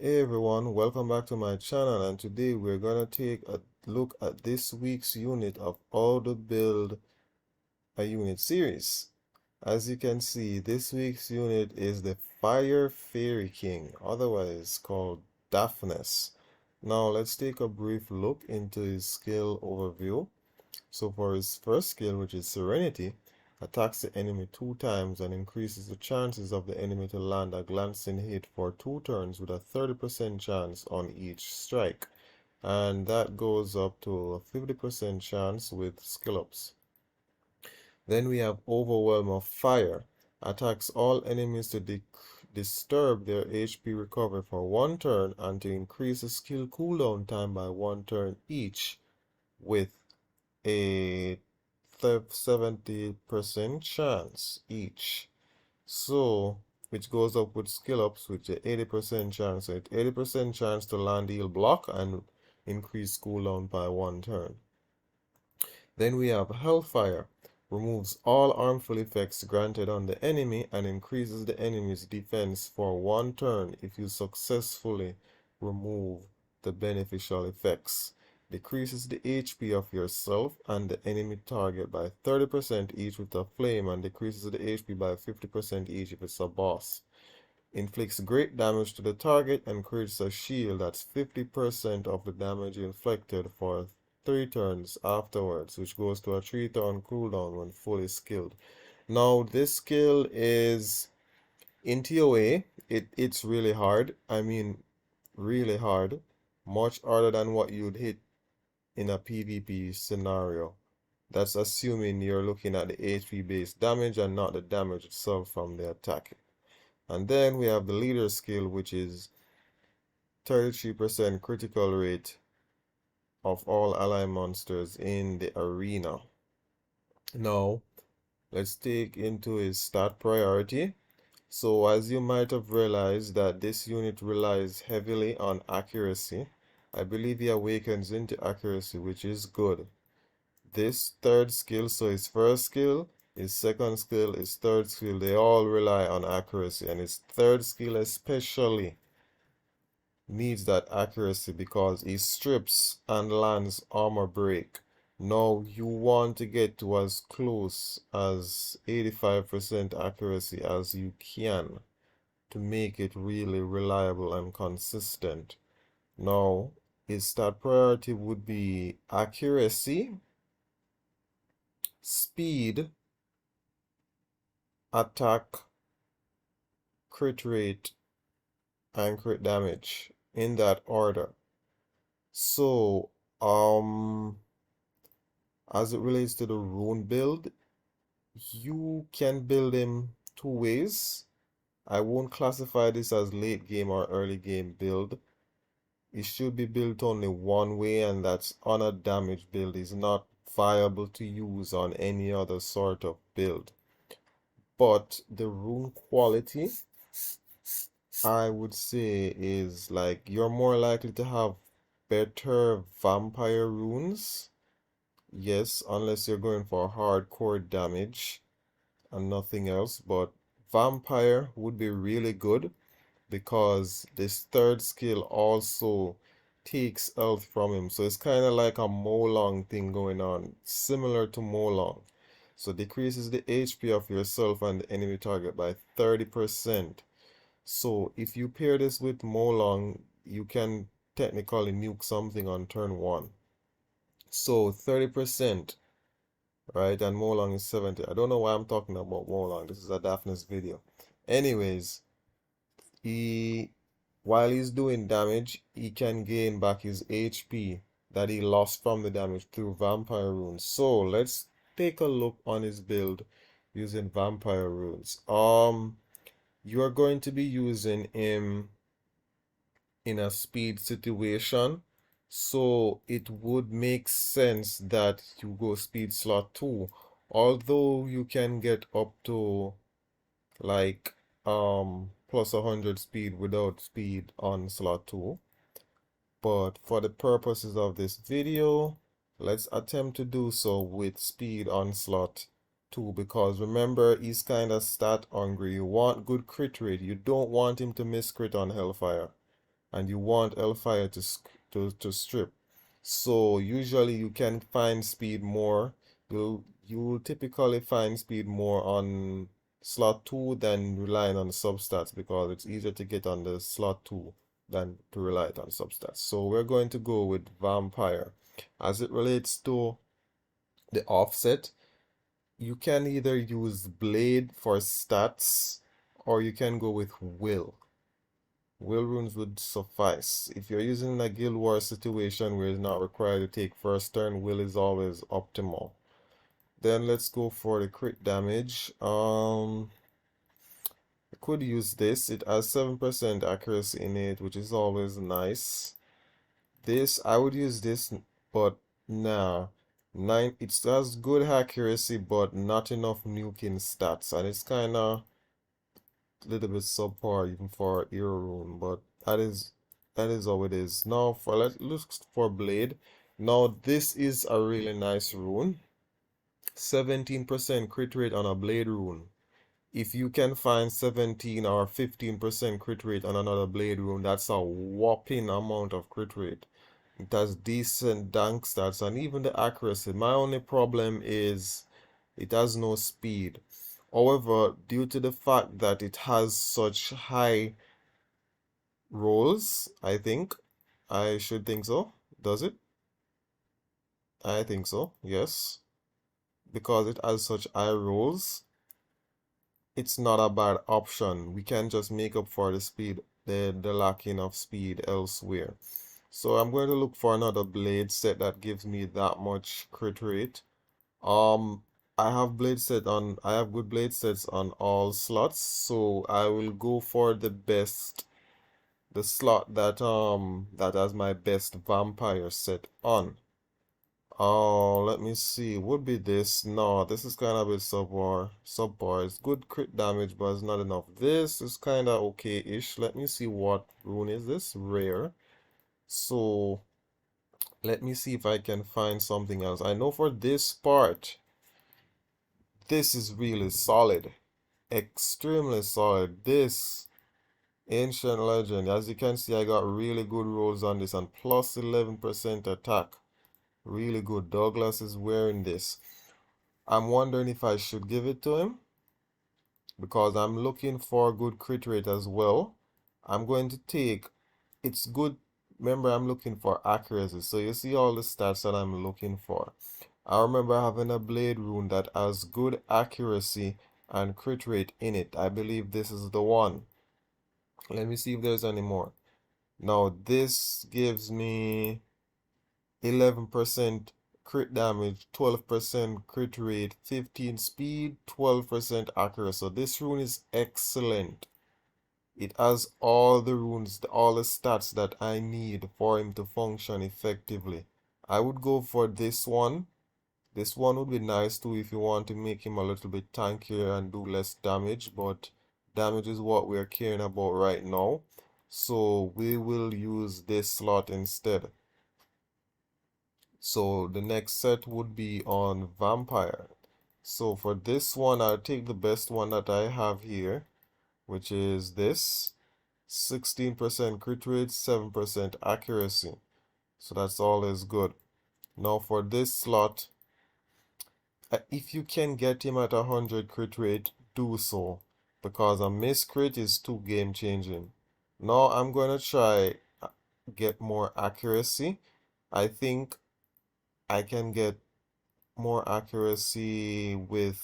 Hey everyone, welcome back to my channel, and today we're gonna take a look at this week's unit of how to build a unit series. As you can see, this week's unit is the Fire Fairy King, otherwise called Daphnis. Now let's take a brief look into his skill overview. So for his first skill, which is Serenity, attacks the enemy 2 times and increases the chances of the enemy to land a glancing hit for 2 turns with a 30% chance on each strike. And that goes up to a 50% chance with skill ups. Then we have Overwhelm of Fire. Attacks all enemies to disturb their HP recovery for 1 turn and to increase the skill cooldown time by 1 turn each with a 70% chance each. So, which goes up with skill ups, which is 80% chance. So, it's 80% chance to land heal block and increase cooldown by 1 turn. Then we have Hellfire. Removes all harmful effects granted on the enemy and increases the enemy's defense for 1 turn if you successfully remove the beneficial effects. Decreases the HP of yourself and the enemy target by 30% each with a flame, and decreases the HP by 50% each if it's a boss. Inflicts great damage to the target and creates a shield that's 50% of the damage inflicted for 3 turns afterwards, which goes to a 3-turn cooldown when fully skilled. Now, this skill is in TOA, it's really hard. I mean, really hard. Much harder than what you'd hit in a PvP scenario. That's assuming you're looking at the HP based damage and not the damage itself from the attack. And then we have the leader skill, which is 33% critical rate of all ally monsters in the arena. Now, let's take into his stat priority. So as you might have realized that this unit relies heavily on accuracy. I believe he awakens into accuracy, which is good. This third skill, so his first skill, his second skill, his third skill, they all rely on accuracy, and his third skill especially needs that accuracy because he strips and lands armor break. Now you want to get to as close as 85% accuracy as you can to make it really reliable and consistent. Now his stat priority would be accuracy, speed, attack, crit rate, and crit damage in that order. So, as it relates to the Rune build, you can build him 2 ways. I won't classify this as late game or early game build. It should be built only one way, and that's on a damage build. Is not viable to use on any other sort of build. But the rune quality, I would say, is like you're more likely to have better vampire runes. Yes, unless you're going for hardcore damage and nothing else. But vampire would be really good because this third skill also takes health from him. So it's kind of like a Molong thing going on, similar to Molong. So decreases the HP of yourself and the enemy target by 30%. So if you pair this with Molong, you can technically nuke something on turn 1. So 30%, right? And Molong is 70. I don't know why I'm talking about Molong. This is a Daphnis video. Anyways, while he's doing damage, he can gain back his HP that he lost from the damage through vampire runes. So let's take a look on his build using vampire runes. You are going to be using him in a speed situation, so it would make sense that you go speed slot 2, although you can get up to like plus 100 speed without speed on slot 2. But for the purposes of this video, let's attempt to do so with speed on slot 2, because remember, he's kind of stat hungry. You want good crit rate. You don't want him to miss crit on Hellfire. and you want Hellfire to strip. So usually you can find speed more. You'll typically find speed more on slot 2 than relying on substats because it's easier to get on the slot 2 than to rely on substats. So we're going to go with Vampire. As it relates to the offset, you can either use Blade for stats or you can go with Will. Will runes would suffice. If you're using a Guild War situation where it's not required to take first turn, Will is always optimal. Then let's go for the crit damage. I could use this. It has 7% accuracy in it, which is always nice. This, I would use this, but nah. It has good accuracy, but not enough nuking stats, and it's kind of a little bit subpar even for Hero Rune, but that is how it is. Now for let's look for Blade. Now this is a really nice rune. 17% crit rate on a Blade rune. If you can find 17 or 15% crit rate on another Blade rune, that's a whopping amount of crit rate. It has decent dank stats and even the accuracy. My only problem is it has no speed. However, due to the fact that it has such high rolls, I should think so. Does it? I think so, yes. Because it has such high rolls, it's not a bad option. We can just make up for the speed, the lacking of speed elsewhere. So I'm going to look for another blade set that gives me that much crit rate. I have good blade sets on all slots, so I will go for the slot that has my best vampire set on. Oh, let me see. Would be this? No, this is kind of a subpar. It's good crit damage, but it's not enough. This is kind of okay-ish. Let me see what rune is this? Rare. So let me see if I can find something else. I know for this part, this is really solid. Extremely solid. This Ancient Legend. As you can see, I got really good rolls on this and plus 11% attack. Really good. Douglas is wearing this. I'm wondering if I should give it to him because I'm looking for a good crit rate as well. I'm going to take, it's good. Remember, I'm looking for accuracy. So you see all the stats that I'm looking for. I remember having a blade rune that has good accuracy and crit rate in it. I believe this is the one. Let me see if there's any more. Now this gives me 11% crit damage, 12% crit rate, 15 speed, 12% accuracy. So this rune is excellent. It has all the runes, all the stats that I need for him to function effectively. I would go for this one. This one would be nice too if you want to make him a little bit tankier and do less damage, but damage is what we're caring about right now. So we will use this slot instead. So the next set would be on Vampire. So for this one, I'll take the best one that I have here, which is this. 16% crit rate, 7% accuracy. So that's always good. Now for this slot, if you can get him at 100 crit rate, do so. Because a miss crit is too game changing. Now I'm going to try get more accuracy. I think I can get more accuracy with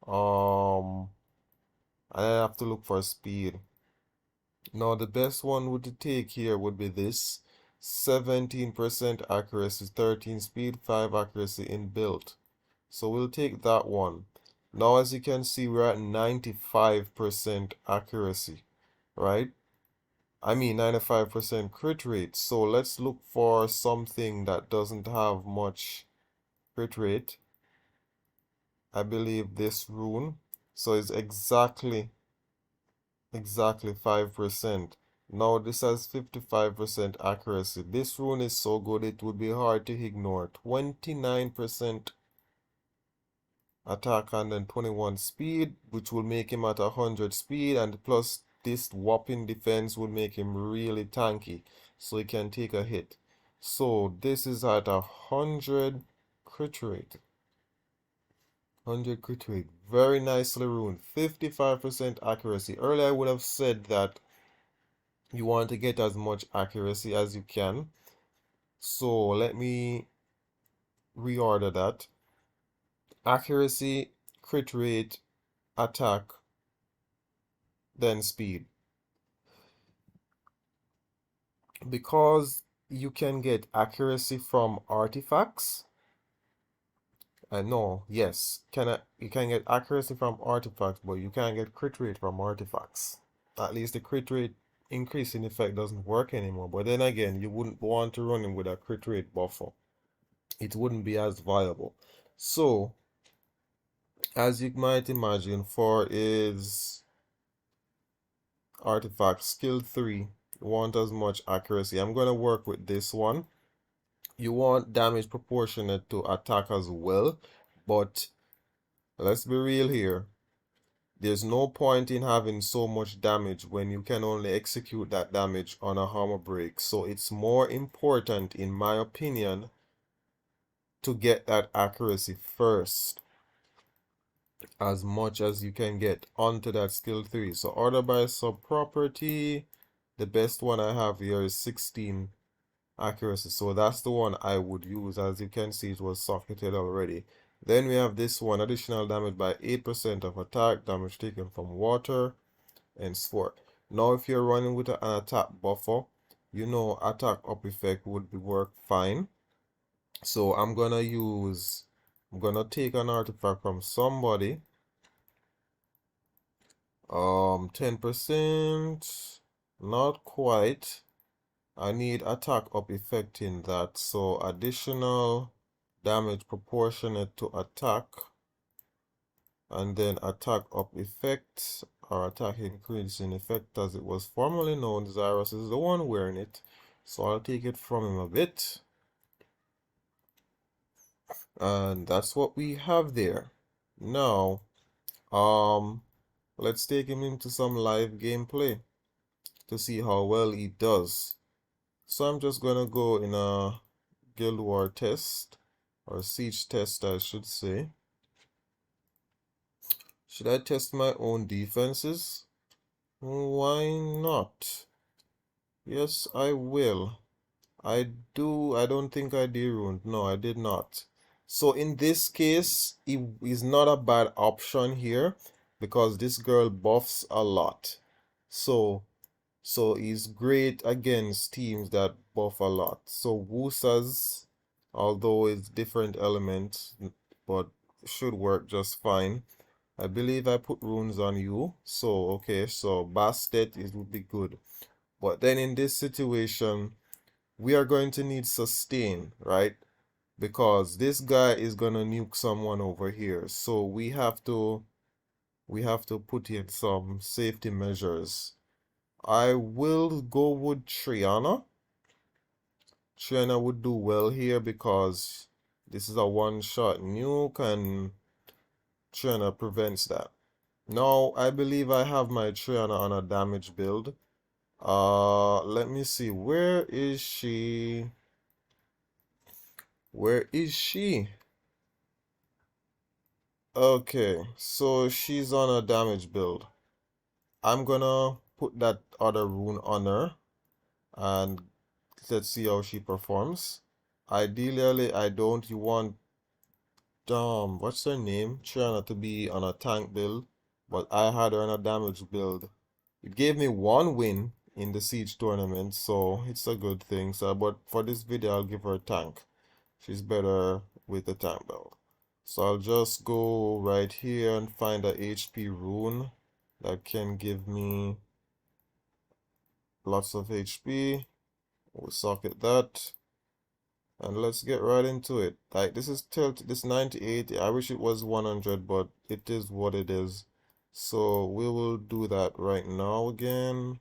I have to look for speed. Now the best one would to take here would be this 17% accuracy, 13 speed, 5 accuracy in build. So we'll take that one. Now as you can see, we're at 95% accuracy, right? I mean 95% crit rate. So let's look for something that doesn't have much crit rate. I believe this rune. So it's exactly 5%. Now this has 55% accuracy. This rune is so good it would be hard to ignore. 29% attack and then 21 speed, which will make him at 100 speed and plus this whopping defense would make him really tanky, so he can take a hit. So this is at 100 crit rate. 100 crit rate. Very nicely runed. 55% accuracy. Earlier I would have said that you want to get as much accuracy as you can. So let me reorder that. Accuracy, crit rate, attack, then speed. Because you can get accuracy from artifacts. No, yes, you can get accuracy from artifacts, but you can't get crit rate from artifacts. At least the crit rate increasing effect doesn't work anymore. But then again, you wouldn't want to run him with a crit rate buffer. It wouldn't be as viable. So, as you might imagine, for is artifact skill 3, you want as much accuracy. I'm going to work with this one. You want damage proportionate to attack as well, but let's be real here. There's no point in having so much damage when you can only execute that damage on a armor break. So it's more important, in my opinion, to get that accuracy first, as much as you can get onto that skill 3. So order by sub property, the best one I have here is 16 accuracy, so that's the one I would use. As you can see, it was socketed already. Then we have this one, additional damage by 8% of attack, damage taken from water, and sport. Now if you're running with an attack buffer, you know attack up effect would work fine. So I'm gonna take an artifact from somebody. 10%, not quite. I need attack up effect in that, so additional damage proportionate to attack, and then attack up effect, or attack increase in effect as it was formerly known. Zyrus is the one wearing it, so I'll take it from him a bit. And that's what we have there. Now, let's take him into some live gameplay to see how well he does. So I'm just gonna go in a Guild War test, or siege test I should say. Should I test my own defenses? Why not? Yes, I will. I don't think I de-runed. No, I did not. So in this case, it is not a bad option here, because this girl buffs a lot. So he's great against teams that buff a lot. So Wusa's, although it's different elements, but should work just fine. I believe I put runes on you. So okay, so Bastet it would be good. But then in this situation, we are going to need sustain, right? Because this guy is gonna nuke someone over here. So we have to put in some safety measures. I will go with Triana. Triana would do well here because this is a one-shot nuke and Triana prevents that. Now, I believe I have my Triana on a damage build. Let me see. Where is she? Where is she? Okay, so she's on a damage build. I'm gonna put that other rune on her and let's see how she performs. Ideally, you want what's her name? Triana to be on a tank build, but I had her on a damage build. It gave me one win in the siege tournament, so it's a good thing. So, but for this video, I'll give her a tank. She's better with the tank build. So I'll just go right here and find a HP rune that can give me lots of HP. We'll socket that. And let's get right into it. Like this is this 98. I wish it was 100, but it is what it is. So we will do that right now again.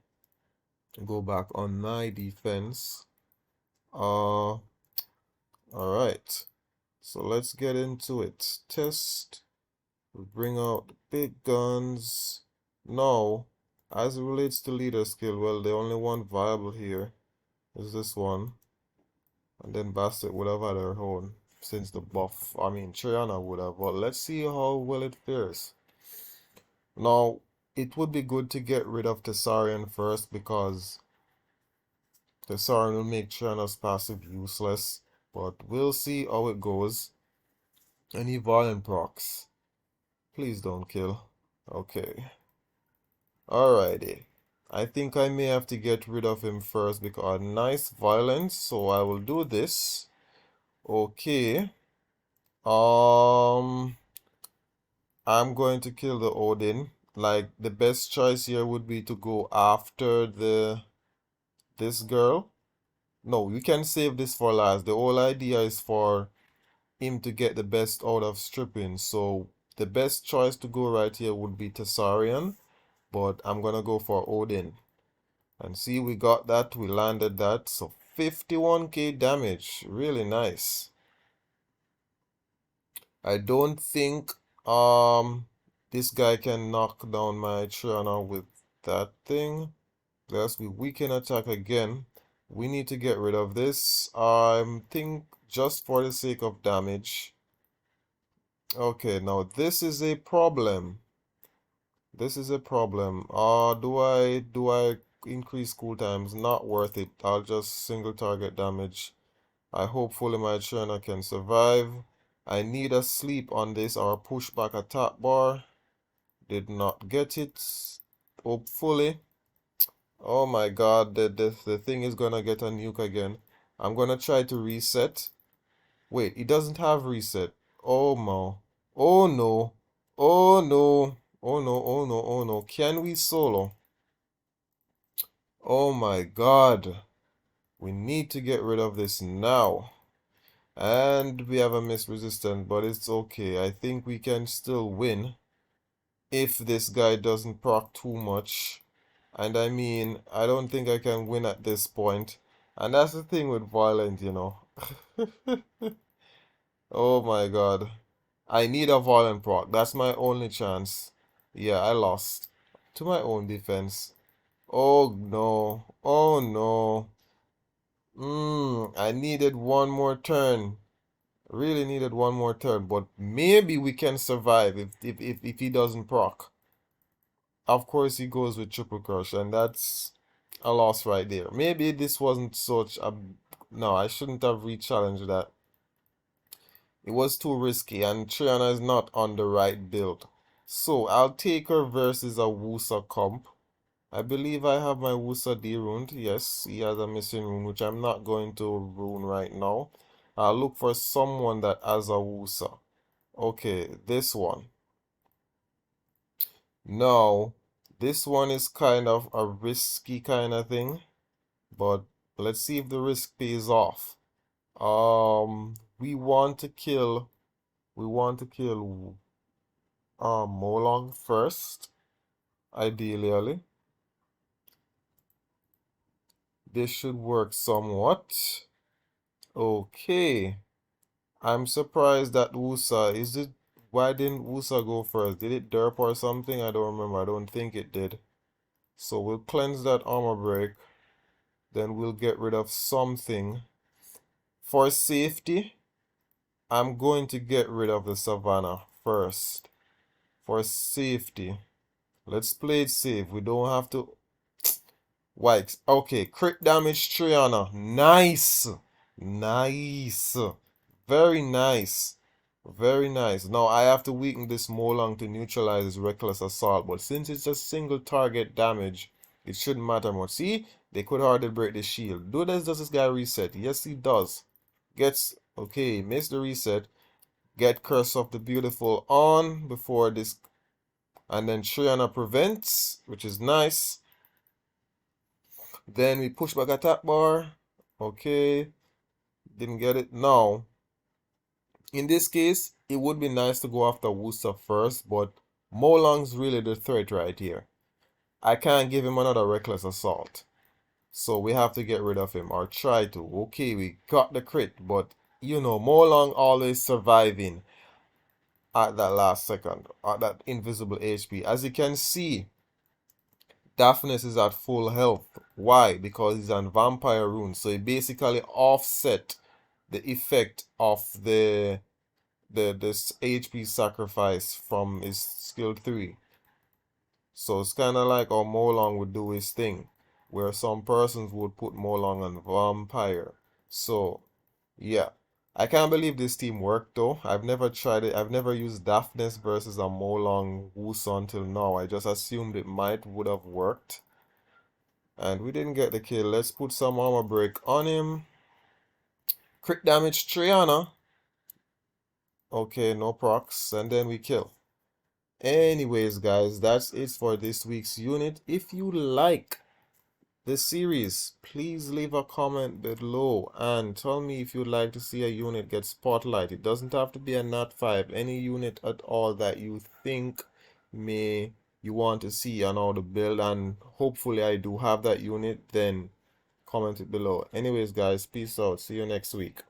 Go back on my defense. All right. So let's get into it. Test. We bring out the big guns. Now, As it relates to leader skill, well, the only one viable here is this one. And then Bassett would have had her own since the buff. I mean, Triana would have. But let's see how well it fares. Now, it would be good to get rid of Tessarion first because Tessarion will make Triana's passive useless. But we'll see how it goes. Any violent procs? Please don't kill. Okay. Alrighty. I think I may have to get rid of him first because nice violence. So I will do this. Okay. I'm going to kill the Odin. Like the best choice here would be to go after this girl. No, we can save this for last. The whole idea is for him to get the best out of stripping. So the best choice to go right here would be Tessarion, but I'm gonna go for Odin. And see, we got that, we landed that. So 51k damage, really nice. I don't think this guy can knock down my Triana with that thing. Let's be weaken attack again. We need to get rid of this. I think just for the sake of damage. Okay, now this is a problem. This is a problem. Do I increase cool times? Not worth it. I'll just single target damage. I hopefully my Triana can survive. I need a sleep on this or a pushback attack bar. Did not get it. Hopefully. Oh my god, the thing is gonna get a nuke again. I'm gonna try to reset. Wait, it doesn't have reset. Oh no. Oh no. Oh no. Oh no, oh no, oh no. Can we solo? Oh my god. We need to get rid of this now. And we have a miss resistance, but it's okay. I think we can still win if this guy doesn't proc too much. And I mean, I don't think I can win at this point. And that's the thing with Violent, you know. Oh my god. I need a Violent proc. That's my only chance. Yeah, I lost. To my own defense. Oh no. Oh no. I needed one more turn. Really needed one more turn, but maybe we can survive if he doesn't proc. Of course he goes with triple crush, and that's a loss right there. Maybe this wasn't such a no, I shouldn't have re-challenged that. It was too risky, and Triana is not on the right build. So I'll take her versus a Wusa comp. I believe I have my Wusa deruned. Yes, he has a missing rune, which I'm not going to rune right now. I'll look for someone that has a Wusa. Okay, this one. No, this one is kind of a risky kind of thing, but let's see if the risk pays off. We want to kill Molong first, ideally. This should work somewhat. Okay. I'm surprised that Wusa, why didn't Wusa go first? Did it derp or something? I don't remember. I don't think it did. So we'll cleanse that armor break. Then we'll get rid of something. For safety, I'm going to get rid of the Savannah first. For safety. Let's play it safe. We don't have to... Wipes. Okay, crit damage Triana. Nice. Nice. Very nice. Very nice. Now I have to weaken this Molong to neutralize his reckless assault, but since it's a single target damage, it shouldn't matter much. See, they could hardly break the shield. Does this guy reset? Yes, he does. Gets okay, miss the reset. Get Curse of the Beautiful on before this, and then Triana prevents, which is nice. Then we push back attack bar. Okay, didn't get it. Now in this case, it would be nice to go after Wusa first, but Molong's really the threat right here. I can't give him another reckless assault. So we have to get rid of him, or try to. Okay, we got the crit, but you know, Molong always surviving at that last second, at that invisible HP. As you can see, Daphnis is at full health. Why? Because he's on vampire rune. So he basically offset the effect of this HP sacrifice from his skill 3. So it's kind of like how Molong would do his thing, where some persons would put Molong on vampire. So yeah, I can't believe this team worked though. I've never tried it. I've never used Daphnis versus a Molong Wusa until now. I just assumed it would have worked. And we didn't get the kill. Let's put some armor break on him. Crit damage Triana. Okay, no procs. And then we kill. Anyways, guys, that's it for this week's unit. If you like this series, please leave a comment below and tell me if you'd like to see a unit get spotlight. It doesn't have to be a Nat 5. Any unit at all that you think you want to see on how to build, and hopefully I do have that unit, then comment it below. Anyways, guys, peace out. See you next week.